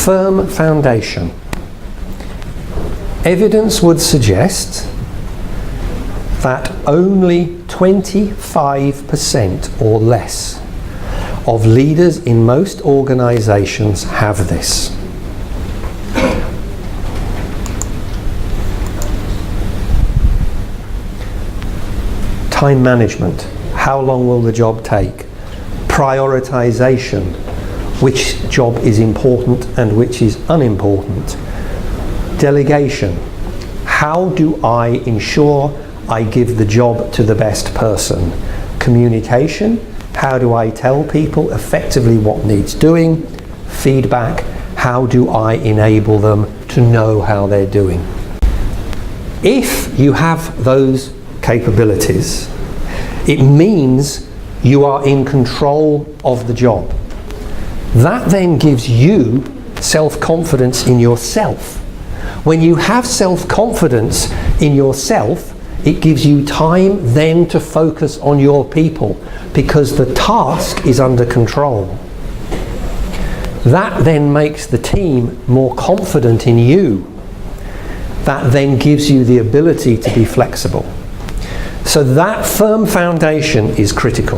firm foundation. Evidence would suggest that only 25% or less of leaders in most organizations have this. Time management. How long will the job take? Prioritization. Which job is important and which is unimportant? Delegation. How do I ensure I give the job to the best person? Communication. How do I tell people effectively what needs doing? Feedback. How do I enable them to know how they're doing? If you have those capabilities, it means you are in control of the job. That then gives you self-confidence in yourself. When you have self-confidence in yourself, it gives you time then to focus on your people because the task is under control. That then makes the team more confident in you. That then gives you the ability to be flexible. So that firm foundation is critical.